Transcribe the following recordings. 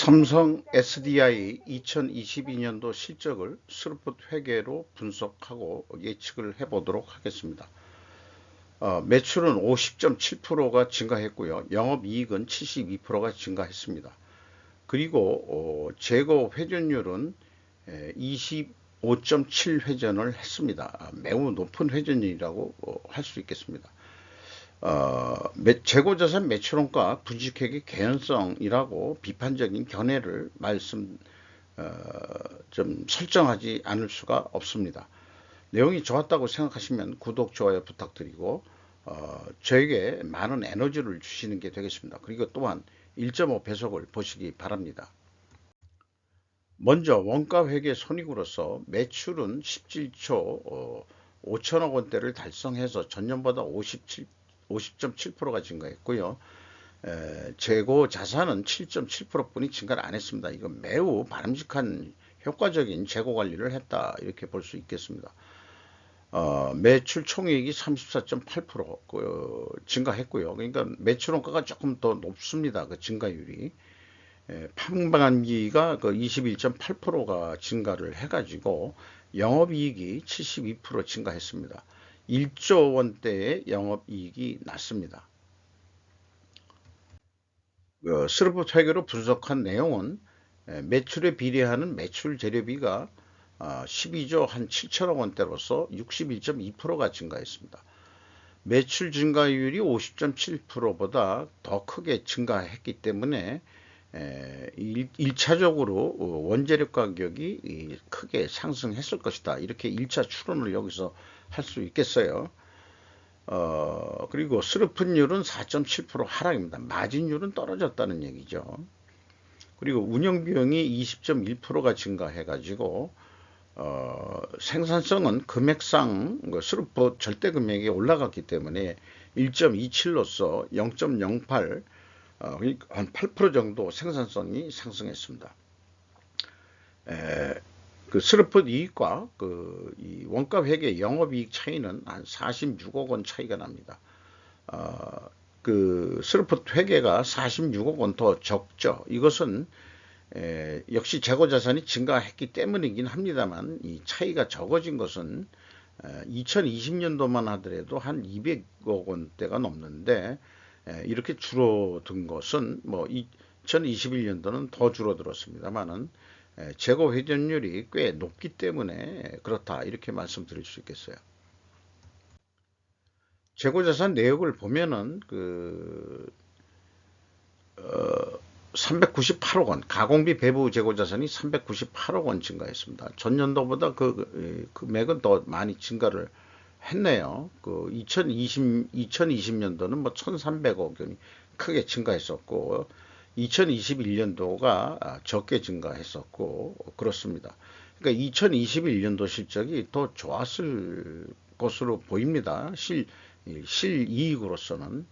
삼성 SDI 2022년도 실적을 스루풋 회계로 분석하고 예측을 해보도록 하겠습니다. 매출은 50.7%가 증가했고요. 영업이익은 72%가 증가했습니다. 그리고 재고 회전율은 25.7회전을 했습니다. 매우 높은 회전율이라고 할 수 있겠습니다. 재고자산 매출원가 분식회계 개연성이라고 비판적인 견해를 좀 설정하지 않을 수가 없습니다. 내용이 좋았다고 생각하시면 구독, 좋아요 부탁드리고 저에게 많은 에너지를 주시는 게 되겠습니다. 그리고 또한 1.5배속을 보시기 바랍니다. 먼저 원가회계 손익으로서 매출은 17조 5천억 원대를 달성해서 전년보다 50.7%가 증가했고요. 재고 자산은 7.7%뿐이 증가를 안 했습니다. 이건 매우 바람직한 효과적인 재고 관리를 했다 이렇게 볼 수 있겠습니다. 매출 총이익이 34.8% 증가했고요. 그러니까 매출 원가가 조금 더 높습니다. 그 증가율이. 판관비가 그 21.8%가 증가를 해가지고 영업이익이 72% 증가했습니다. 1조 원대의 영업이익이 났습니다. 스루풋 회계로 분석한 내용은 매출에 비례하는 매출 재료비가 12조 한 7천억 원대로서 61.2%가 증가했습니다. 매출 증가율이 50.7%보다 더 크게 증가했기 때문에 1차적으로 원재료 가격이 크게 상승했을 것이다. 이렇게 1차 추론을 여기서 할 수 있겠어요. 그리고 스루풋율은 4.7% 하락입니다. 마진율은 떨어졌다는 얘기죠. 그리고 운영비용이 20.1%가 증가해가지고 생산성은 금액상 스루풋 절대금액이 올라갔기 때문에 1.27로서 0.08 한 8% 정도 생산성이 상승했습니다. 그 스루풋 이익과 이 원가 회계 영업이익 차이는 한 46억 원 차이가 납니다. 그 스루풋 회계가 46억 원 더 적죠. 이것은 역시 재고 자산이 증가했기 때문이긴 합니다만 이 차이가 적어진 것은 2020년도만 하더라도 한 200억 원대가 넘는데 이렇게 줄어든 것은 뭐 2021년도는 더 줄어들었습니다만은 재고 회전율이 꽤 높기 때문에 그렇다 이렇게 말씀드릴 수 있겠어요. 재고자산 내역을 보면은 398억 원, 가공비 배부 재고자산이 398억 원 증가했습니다. 전년도보다 그 금액은 더 많이 증가를 했네요. 2020년도는 뭐 1,300억 원이 크게 증가했었고 2021년도가 적게 증가했었고 그렇습니다. 그러니까 2021년도 실적이 더 좋았을 것으로 보입니다. 실이익으로서는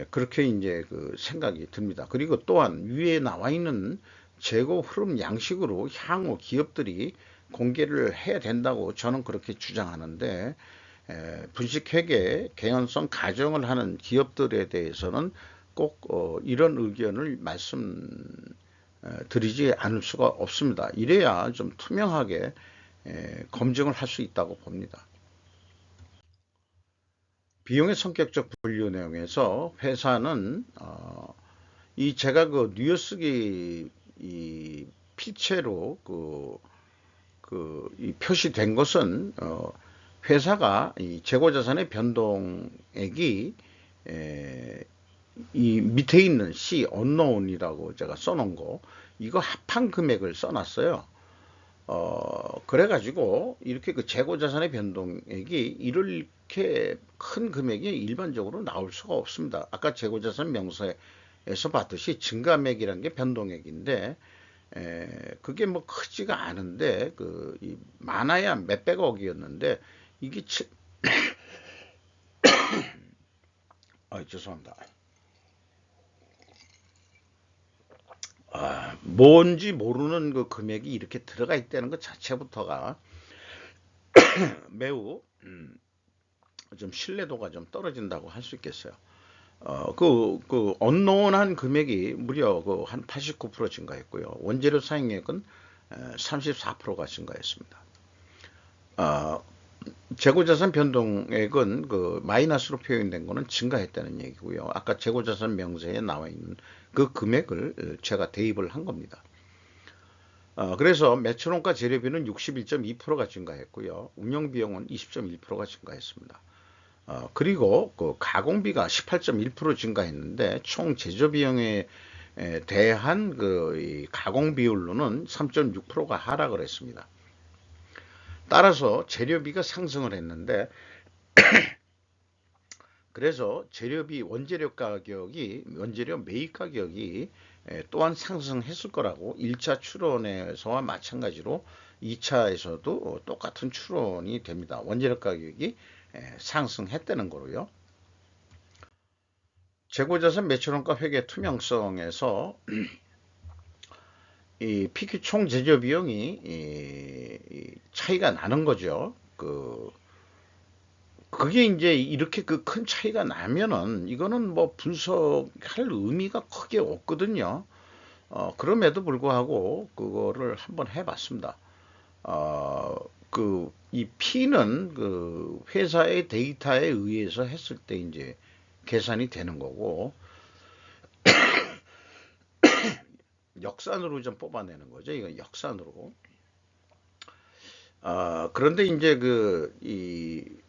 그렇게 이제 그 생각이 듭니다. 그리고 또한 위에 나와 있는 재고 흐름 양식으로 향후 기업들이 공개를 해야 된다고 저는 그렇게 주장하는데 분식회계 개연성 가정을 하는 기업들에 대해서는 꼭 이런 의견을 말씀드리지 않을 수가 없습니다. 이래야 좀 투명하게 검증을 할 수 있다고 봅니다. 비용의 성격적 분류 내용에서 회사는 이 제가 그 뉘어쓰기 이 필체로 이 표시된 것은 회사가 이 재고자산의 변동액이 이 밑에 있는 C unknown이라고 제가 써놓은 거 이거 합한 금액을 써놨어요. 그래가지고 이렇게 그 재고자산의 변동액이 이렇게 큰 금액이 일반적으로 나올 수가 없습니다. 아까 재고자산 명세에서 봤듯이 증감액이라는 게 변동액인데 그게 뭐 크지가 않은데 많아야 몇백억이었는데 이게 죄송합니다. 뭔지 모르는 그 금액이 이렇게 들어가 있다는 것 자체부터가 매우 좀 신뢰도가 좀 떨어진다고 할 수 있겠어요. 언노운한 금액이 무려 한 89% 증가했고요. 원재료 사용액은 34%가 증가했습니다. 어, 재고자산 변동액은 마이너스로 표현된 거는 증가했다는 얘기고요. 아까 재고자산 명세에 나와 있는 그 금액을 제가 대입을 한 겁니다. 그래서 매출원가 재료비는 61.2%가 증가했고요. 운영비용은 20.1%가 증가했습니다. 그리고 가공비가 18.1% 증가했는데 총 제조비용에 대한 이 가공 비율로는 3.6%가 하락을 했습니다. 따라서 재료비가 상승을 했는데 그래서 재료비 원재료 매입 가격이 또한 상승했을 거라고 1차 추론에서와 마찬가지로 2차에서도 똑같은 추론이 됩니다. 원재료 가격이 상승했다는 거로요. 재고자산 매출원가 회계 투명성에서 이 PQ 총 제조 비용이 차이가 나는 거죠. 그게 이제 이렇게 큰 차이가 나면은 이거는 뭐 분석할 의미가 크게 없거든요. 그럼에도 불구하고 그거를 한번 해봤습니다. 이 P는 회사의 데이터에 의해서 했을 때 이제 계산이 되는 거고, 역산으로 좀 뽑아내는 거죠. 이건 역산으로. 그런데 이제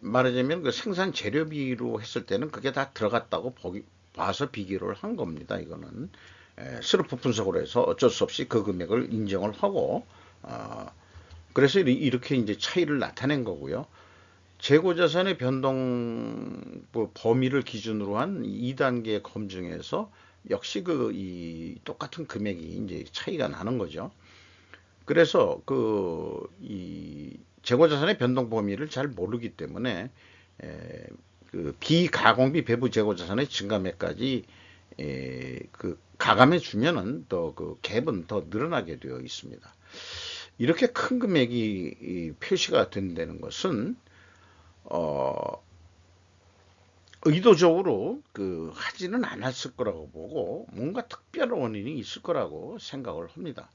말하자면 생산 재료비로 했을 때는 그게 다 들어갔다고 봐서 비교를 한 겁니다. 이거는. 스루프 분석으로 해서 어쩔 수 없이 그 금액을 인정을 하고, 그래서 이렇게 이제 차이를 나타낸 거고요. 재고자산의 변동 범위를 기준으로 한 2단계 검증에서 역시 이 똑같은 금액이 이제 차이가 나는 거죠. 그래서 이 재고자산의 변동 범위를 잘 모르기 때문에 비가공비 배부 재고자산의 증감액까지 가감해 주면은 또 갭은 더 늘어나게 되어 있습니다. 이렇게 큰 금액이 표시가 된다는 것은 의도적으로 하지는 않았을 거라고 보고 뭔가 특별한 원인이 있을 거라고 생각을 합니다.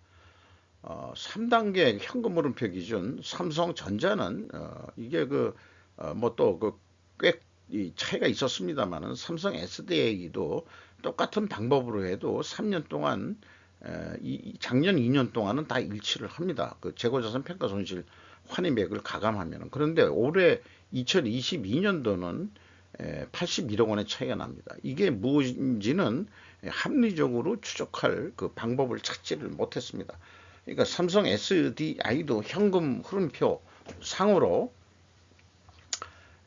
3단계 현금 물음표 기준 삼성전자는 이게 뭐 또 꽤 차이가 있었습니다만은 삼성 SDI도 똑같은 방법으로 해도 3년 동안 작년 2년 동안은 다 일치를 합니다. 재고자산 평가 손실 환입액을 가감하면. 그런데 올해 2022년도는 81억 원의 차이가 납니다. 이게 무엇인지는 합리적으로 추적할 방법을 찾지를 못했습니다. 그러니까 삼성 SDI도 현금 흐름표 상으로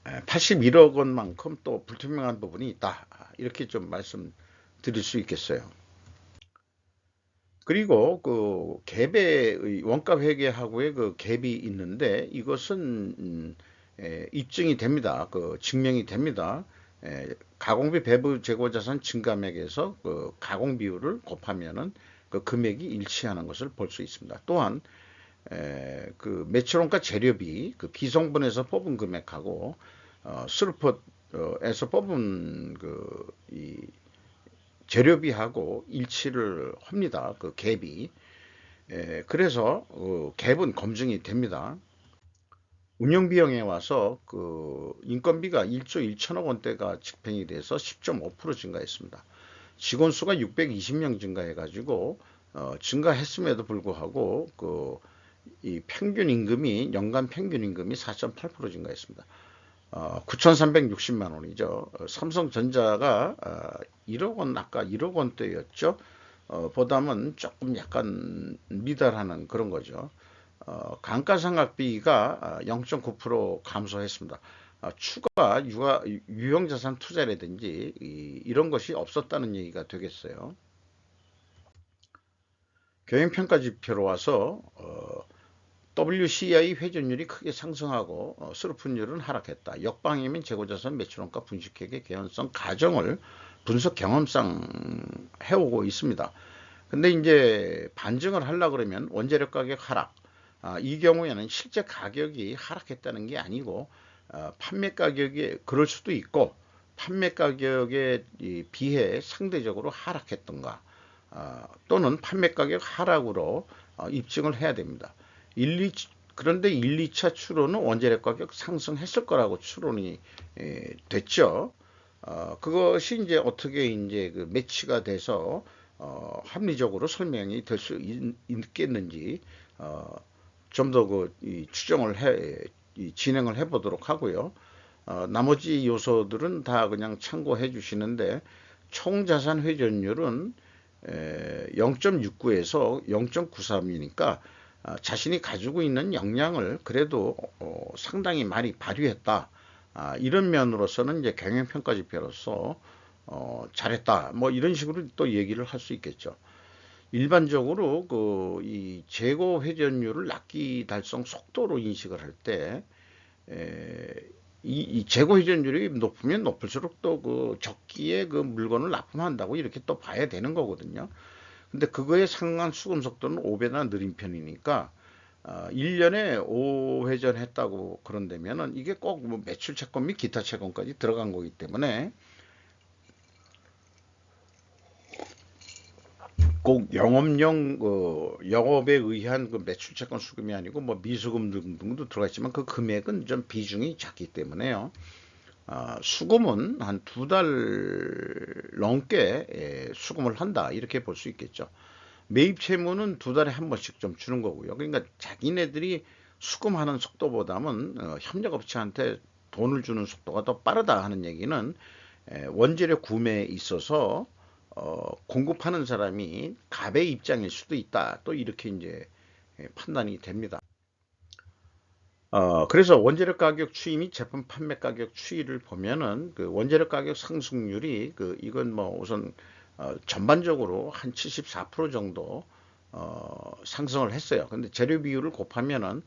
81억 원만큼 또 불투명한 부분이 있다. 이렇게 좀 말씀드릴 수 있겠어요. 그리고 갭의 원가 회계하고의 갭이 있는데 이것은 입증이 됩니다. 증명이 됩니다. 가공비 배부 재고자산 증감액에서 가공 비율을 곱하면은 금액이 일치하는 것을 볼 수 있습니다. 또한 매출원가 재료비 비성분에서 뽑은 금액하고 스루폿에서 뽑은 이 재료비하고 일치를 합니다. 갭이. 그래서 갭은 검증이 됩니다. 운영비용에 와서 인건비가 1조 1천억 원대가 집행이 돼서 10.5% 증가했습니다. 직원 수가 620명 증가해가지고 증가했음에도 불구하고 이 평균 임금이 연간 평균 임금이 4.8% 증가했습니다. 9,360만 원이죠. 삼성전자가 1억 원 아까 1억 원대였죠. 보다는 조금 약간 미달하는 그런 거죠. 감가상각비가 0.9% 감소했습니다. 추가 유형자산 투자라든지 이런 것이 없었다는 얘기가 되겠어요. 경영평가지표로 와서 WCI 회전율이 크게 상승하고 스루프율은 하락했다. 역방향인 재고자산 매출원가 분식회계 개연성 가정을 분석 경험상 해오고 있습니다. 근데 이제 반증을 하려고 그러면 원재료 가격 하락, 이 경우에는 실제 가격이 하락했다는 게 아니고 판매 가격이 그럴 수도 있고 판매 가격에 비해 상대적으로 하락했던가, 또는 판매 가격 하락으로 입증을 해야 됩니다. 그런데 1, 2차 추론은 원자력 가격 상승했을 거라고 추론이 됐죠. 그것이 이제 어떻게 이제 그 매치가 돼서 합리적으로 설명이 될 수 있겠는지 좀 더 그 추정을 진행을 해보도록 하고요. 나머지 요소들은 다 그냥 참고해 주시는데, 총 자산 회전율은 0.69에서 0.93이니까 자신이 가지고 있는 역량을 그래도 상당히 많이 발휘했다. 이런 면으로서는 이제 경영평가 지표로서 잘했다. 뭐 이런 식으로 또 얘기를 할 수 있겠죠. 일반적으로 이 재고 회전율을 납기 달성 속도로 인식을 할 때, 이 재고 회전율이 높으면 높을수록 또 그 적기에 그 물건을 납품한다고 이렇게 또 봐야 되는 거거든요. 근데 그거에 상응한 수금 속도는 5배나 느린 편이니까 1년에 5회전 했다고 그런다면은 이게 꼭 뭐 매출 채권 및 기타 채권까지 들어간 거기 때문에 꼭 영업용 영업에 의한 그 매출 채권 수금이 아니고 뭐 미수금 등도 들어가 있지만 그 금액은 좀 비중이 작기 때문에요. 수금은 한 2달 넘게 수금을 한다 이렇게 볼 수 있겠죠. 매입 채무는 2달에 한 번씩 좀 주는 거고요. 그러니까 자기네들이 수금하는 속도보다는 협력업체한테 돈을 주는 속도가 더 빠르다 하는 얘기는 원재료 구매에 있어서 공급하는 사람이 갑의 입장일 수도 있다. 또 이렇게 이제 판단이 됩니다. 그래서 원재료 가격 추이 및 제품 판매 가격 추이를 보면은 그 원재료 가격 상승률이 이건 뭐 우선 전반적으로 한 74% 정도 상승을 했어요. 근데 재료 비율을 곱하면은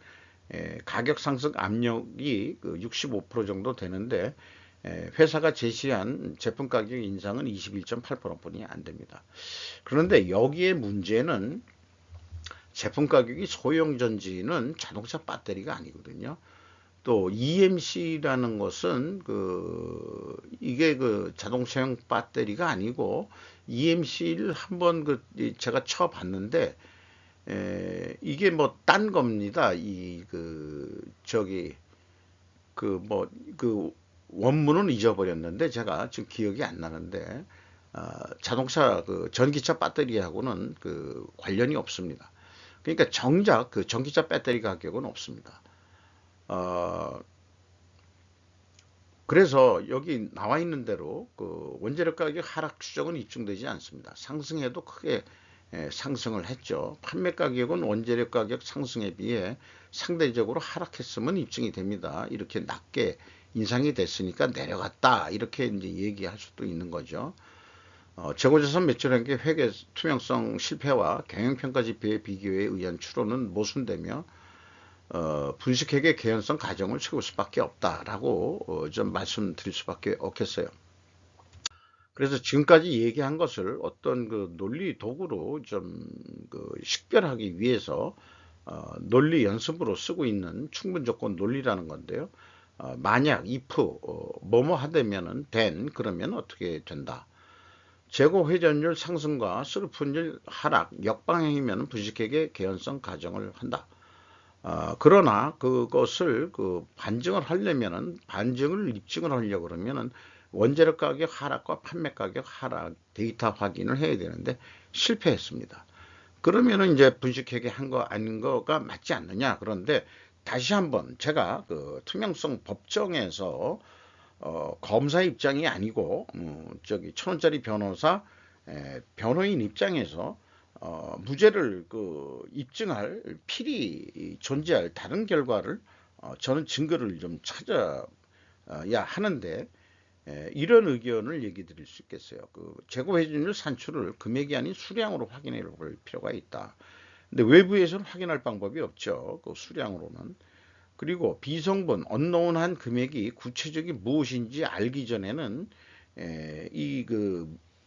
가격 상승 압력이 65% 정도 되는데, 회사가 제시한 제품 가격 인상은 21.8%뿐이 안 됩니다. 그런데 여기에 문제는 제품 가격이 소형 전지는 자동차 배터리가 아니거든요. 또 EMC라는 것은 이게 자동차용 배터리가 아니고, EMC를 한번 제가 쳐봤는데 이게 뭐 딴 겁니다. 원문은 잊어버렸는데 제가 지금 기억이 안 나는데, 자동차 전기차 배터리하고는 관련이 없습니다. 그러니까 정작 전기차 배터리 가격은 없습니다. 어, 그래서 여기 나와 있는 대로 원재료 가격 하락 추정은 입증되지 않습니다. 상승해도 크게 상승을 했죠. 판매 가격은 원재료 가격 상승에 비해 상대적으로 하락했으면 입증이 됩니다. 이렇게 낮게 인상이 됐으니까 내려갔다 이렇게 이제 얘기할 수도 있는 거죠. 재고자산 매출액의 회계 투명성 실패와 경영평가 지표의 비교에 의한 추론은 모순되며 분식회계 개연성 가정을 세울 수밖에 없다라고 좀 말씀드릴 수밖에 없겠어요. 그래서 지금까지 얘기한 것을 어떤 논리 도구로 좀 식별하기 위해서 논리 연습으로 쓰고 있는 충분 조건 논리라는 건데요. 만약 if 뭐뭐 하다면은 then 그러면 어떻게 된다. 재고 회전율 상승과 슬픈율 하락 역방향이면 분식회계 개연성 가정을 한다. 그러나 그것을 반증을 하려면은 반증을 입증을 하려고 그러면은 원재료 가격 하락과 판매 가격 하락 데이터 확인을 해야 되는데 실패했습니다. 그러면은 이제 분식회계 한 거 아닌 거가 맞지 않느냐. 그런데 다시 한번 제가 투명성 법정에서 검사 입장이 아니고 저기 1,000원짜리 변호사 변호인 입장에서 무죄를 입증할 필히 존재할 다른 결과를 저는 증거를 좀 찾아야 하는데, 이런 의견을 얘기 드릴 수 있겠어요. 재고 회전율 산출을 금액이 아닌 수량으로 확인해 볼 필요가 있다. 근데 외부에서는 확인할 방법이 없죠. 수량으로는. 그리고 비성분, 언노운한 금액이 구체적이 무엇인지 알기 전에는 이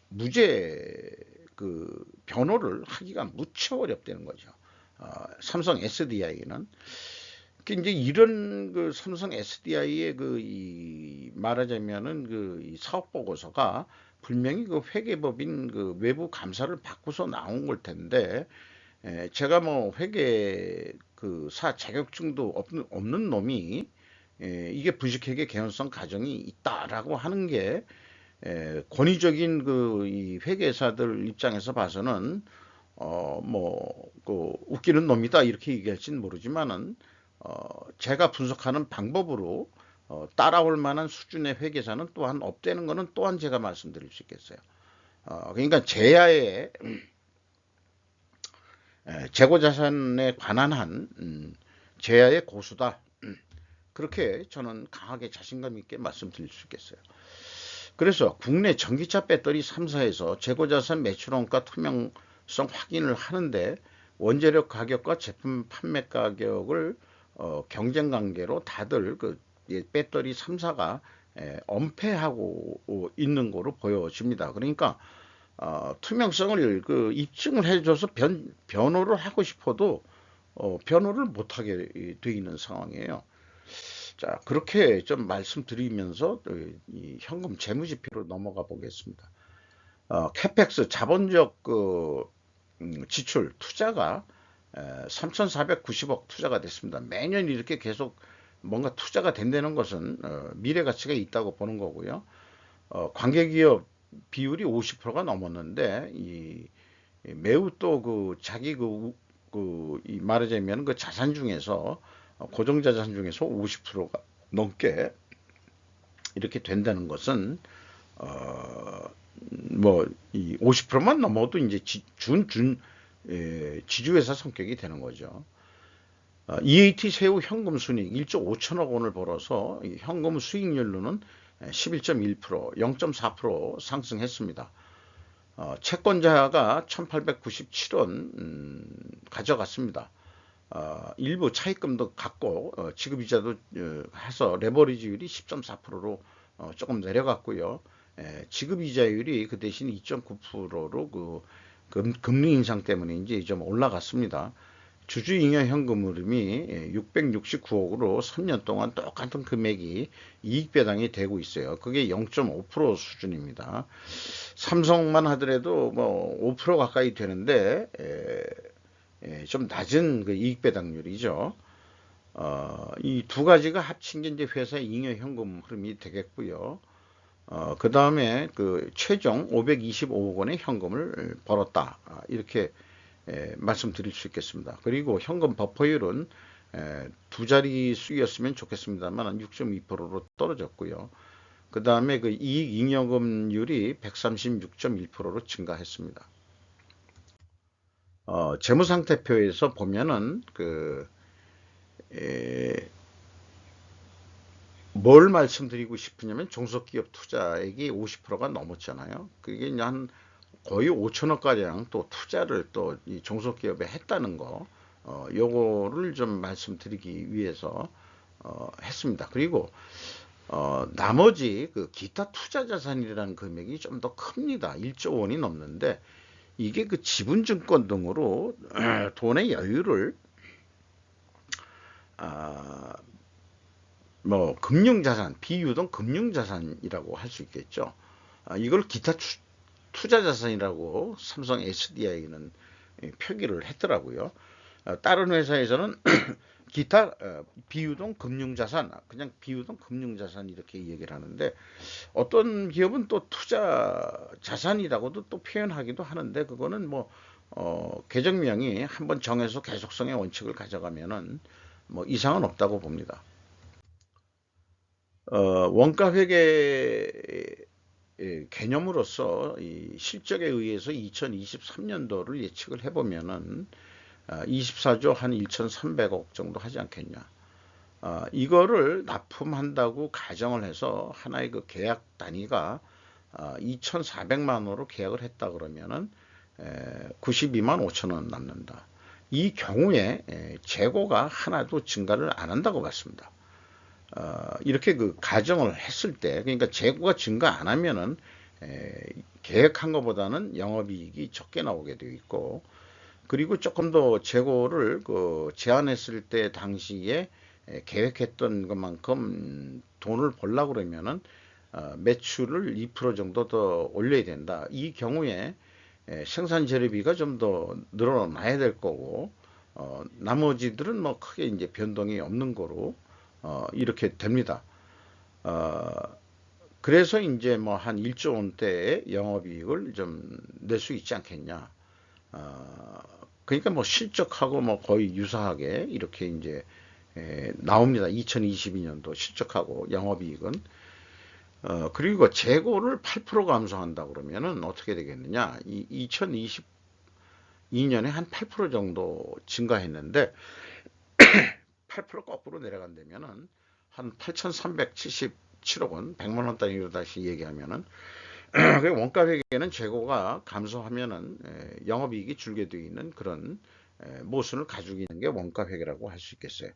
무죄 변호를 하기가 무척 어렵다는 거죠. 삼성 SDI는. 이제 이런 그 삼성 SDI의 말하자면은 이 사업 보고서가 분명히 그 회계법인 그 외부 감사를 받고서 나온 걸 텐데, 제가 뭐 회계 사 자격증도 없는 놈이 이게 부식회계 개연성 가정이 있다라고 하는 게 권위적인 이 회계사들 입장에서 봐서는 웃기는 놈이다 이렇게 얘기할지는 모르지만은 제가 분석하는 방법으로 따라올 만한 수준의 회계사는 또한 없다는 거는 또한 제가 말씀드릴 수 있겠어요. 그러니까 제야의 재고자산에 관한 한 제야의 고수다. 그렇게 저는 강하게 자신감 있게 말씀드릴 수 있겠어요. 그래서 국내 전기차 배터리 3사에서 재고자산 매출원가 투명성 확인을 하는데 원재료 가격과 제품 판매 가격을 경쟁 관계로 다들 배터리 3사가 엄폐하고 있는 거로 보여집니다. 그러니까 투명성을 입증을 해줘서 변호를 하고 싶어도 변호를 못하게 돼 있는 상황이에요. 자, 그렇게 좀 말씀드리면서 이 현금 재무지표로 넘어가 보겠습니다. 캐펙스 자본적 지출 투자가 3,490억 투자가 됐습니다. 매년 이렇게 계속 뭔가 투자가 된다는 것은 미래 가치가 있다고 보는 거고요. 관계기업 비율이 50%가 넘었는데 매우 또 자기 이 말하자면 자산 중에서 고정자산 중에서 50%가 넘게 이렇게 된다는 것은 이 50%만 넘어도 이제 지주회사 성격이 되는 거죠. EAT 새우 현금 순이익 1조 5천억 원을 벌어서 현금 수익률로는 11.1%, 0.4% 상승했습니다. 채권자가 1,897원 가져갔습니다. 일부 차입금도 갖고 지급이자도 해서 레버리지율이 10.4%로 조금 내려갔고요. 지급이자율이 그 대신 2.9%로 금리 인상 때문인지 좀 올라갔습니다. 주주잉여 현금 흐름이 669억으로 3년 동안 똑같은 금액이 이익 배당이 되고 있어요. 그게 0.5% 수준입니다. 삼성만 하더라도 5% 가까이 되는데 좀 낮은 이익 배당률이죠. 이 두 가지가 합친 게 이제 회사 잉여 현금 흐름이 되겠고요. 그 다음에 최종 525억 원의 현금을 벌었다. 이렇게 말씀드릴 수 있겠습니다. 그리고 현금 버퍼율은 두 자리 수였으면 좋겠습니다만 6.2%로 떨어졌고요. 그 다음에 이익 잉여금률이 136.1%로 증가했습니다. 재무상태표에서 보면은 뭘 말씀드리고 싶으냐면 종속기업 투자액이 50%가 넘었잖아요. 그게 이제 한 거의 5천억 가량 또 투자를 또 이 종속기업에 했다는 거, 요거를 좀 말씀드리기 위해서 했습니다. 그리고 나머지 기타 투자 자산이라는 금액이 좀 더 큽니다. 1조 원이 넘는데 이게 지분증권 등으로 돈의 여유를 금융자산, 비유동 금융자산이라고 할 수 있겠죠. 이걸 기타 투자 자산이라고 삼성 SDI는 표기를 했더라고요. 다른 회사에서는 기타 비유동 금융자산, 그냥 비유동 금융자산 이렇게 얘기를 하는데 어떤 기업은 또 투자 자산이라고도 또 표현하기도 하는데 그거는 계정명이 한번 정해서 계속성의 원칙을 가져가면은 이상은 없다고 봅니다. 원가 회계 개념으로서 이 실적에 의해서 2023년도를 예측을 해보면은 24조 한 1,300억 정도 하지 않겠냐. 이거를 납품한다고 가정을 해서 하나의 계약 단위가 2,400만 원으로 계약을 했다 그러면은 92만 5천 원 남는다. 이 경우에 재고가 하나도 증가를 안 한다고 봤습니다. 이렇게 가정을 했을 때, 그러니까 재고가 증가 안 하면은 계획한 것보다는 영업이익이 적게 나오게 되어 있고, 그리고 조금 더 재고를 제한했을 때 당시에 계획했던 것만큼 돈을 벌려고 그러면은 매출을 2% 정도 더 올려야 된다. 이 경우에 생산 재료비가 좀 더 늘어나야 될 거고, 나머지들은 뭐 크게 이제 변동이 없는 거로 이렇게 됩니다. 어, 그래서 이제 뭐 한 1조 원대의 영업이익을 좀 낼 수 있지 않겠냐. 어, 그러니까 뭐 실적하고 뭐 거의 유사하게 이렇게 이제 나옵니다. 2022년도 실적하고 영업이익은. 그리고 재고를 8% 감소한다 그러면은 어떻게 되겠느냐. 2022년에 한 8% 정도 증가했는데 8% 거꾸로 내려간다면은 한 8,377억 원, 100만 원 단위로 다시 얘기하면은 그 원가 회계는 재고가 감소하면은 영업이익이 줄게 되어 있는 그런 모순을 가지고 있는 게 원가 회계라고 할 수 있겠어요.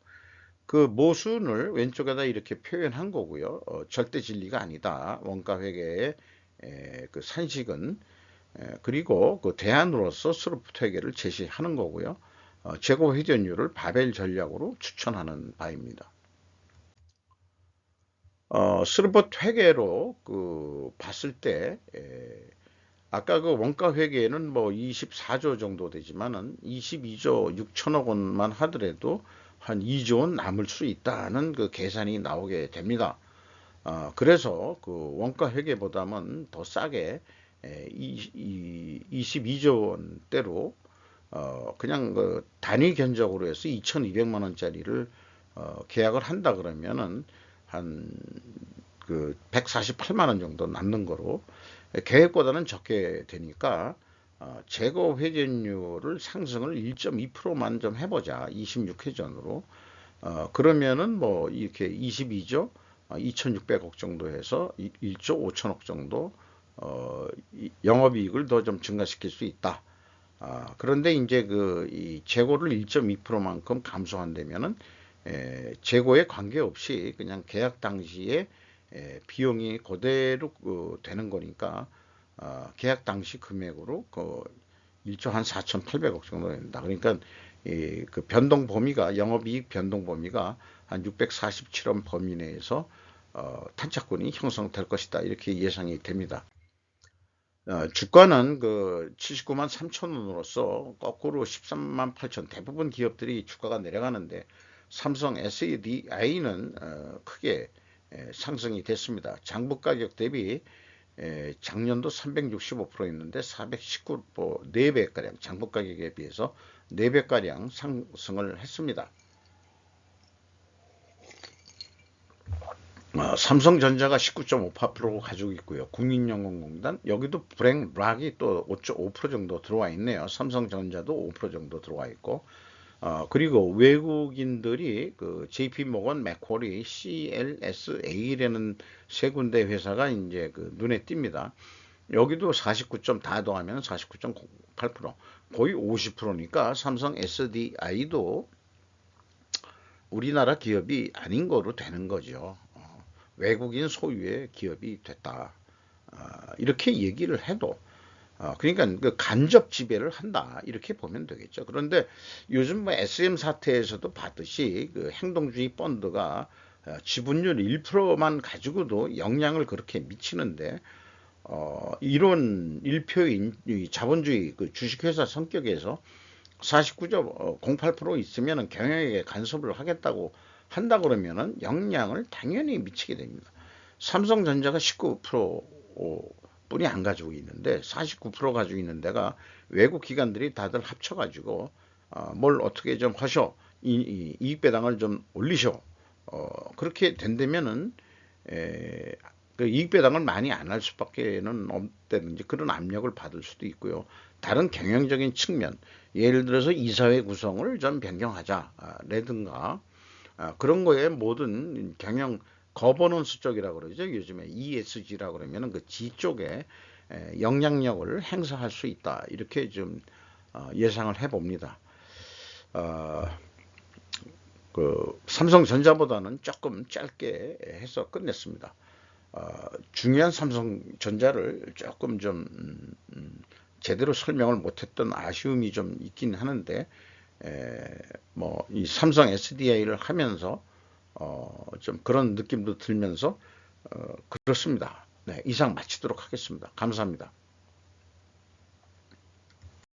그 모순을 왼쪽에다 이렇게 표현한 거고요. 절대 진리가 아니다. 원가 회계의 그 산식은 그리고 그 대안으로서 스루프트 회계를 제시하는 거고요. 재고 회전율을 바벨 전략으로 추천하는 바입니다. 스루프트 회계로 그 봤을 때 아까 그 원가 회계는 뭐 24조 정도 되지만은 22조 6천억 원만 하더라도 한 2조 원 남을 수 있다는 그 계산이 나오게 됩니다. 그래서 그 원가 회계보다는 더 싸게 22조 원대로 그냥 그 단위 견적으로 해서 2,200만 원짜리를 계약을 한다 그러면은 한 그 148만 원 정도 남는 거로 계획보다는 적게 되니까 재고 회전율을 상승을 1.2%만 좀 해보자. 26회전으로. 그러면은 뭐 이렇게 22조 2,600억 정도 해서 1조 5천억 정도 영업이익을 더 좀 증가시킬 수 있다. 그런데 이제 그 이 재고를 1.2%만큼 감소한다면은 재고에 관계없이 그냥 계약 당시에 비용이 그대로 되는 거니까 계약 당시 금액으로 그 1조 한 4,800억 정도 된다. 그러니까 그 변동 범위가 영업이익 변동 범위가 한 647원 범위 내에서 탄착군이 형성될 것이다. 이렇게 예상이 됩니다. 주가는 그 79만 3천 원으로서 거꾸로 13만 8천 대부분 기업들이 주가가 내려가는데 삼성 SDI는 크게 상승이 됐습니다. 장부 가격 대비 작년도 365%였는데 419%, 4배가량 장부 가격에 비해서 4배가량 상승을 했습니다. 삼성전자가 19.58% 가지고 있고요. 국민연금공단 여기도 브랭락이 또 5.5% 정도 들어와 있네요. 삼성전자도 5% 정도 들어와 있고 그리고 외국인들이 그 JP모건, 맥쿼리, CLSA라는 세 군데 회사가 이제 그 눈에 띕니다. 여기도 49점 다 더하면 49.08% 거의 50%니까 삼성 SDI도 우리나라 기업이 아닌 거로 되는 거죠. 외국인 소유의 기업이 됐다. 이렇게 얘기를 해도 그러니까 그 간접 지배를 한다 이렇게 보면 되겠죠. 그런데 요즘 뭐 SM 사태에서도 봤듯이 그 행동주의 펀드가 지분율 1%만 가지고도 영향을 그렇게 미치는데 이런 일표인 자본주의 그 주식회사 성격에서 49.08% 있으면 경영에게 간섭을 하겠다고 한다 그러면은 영향을 당연히 미치게 됩니다. 삼성전자가 19% 뿐이 안 가지고 있는데 49% 가지고 있는 데가 외국 기관들이 다들 합쳐가지고 뭘 어떻게 좀 하셔 이익 배당을 좀 올리셔 그렇게 된다면은 그 이익 배당을 많이 안 할 수밖에는 없다든지 그런 압력을 받을 수도 있고요. 다른 경영적인 측면 예를 들어서 이사회 구성을 좀 변경하자라든가 그런 거에 모든 경영 거버넌스 쪽이라고 그러죠. 요즘에 ESG라고 그러면은 그 G 쪽에 영향력을 행사할 수 있다. 이렇게 좀 예상을 해봅니다. 그 삼성전자보다는 조금 짧게 해서 끝냈습니다. 중요한 삼성전자를 조금 좀 제대로 설명을 못했던 아쉬움이 좀 있긴 하는데 뭐 이 삼성 SDI를 하면서 좀 그런 느낌도 들면서 그렇습니다. 네, 이상 마치도록 하겠습니다. 감사합니다.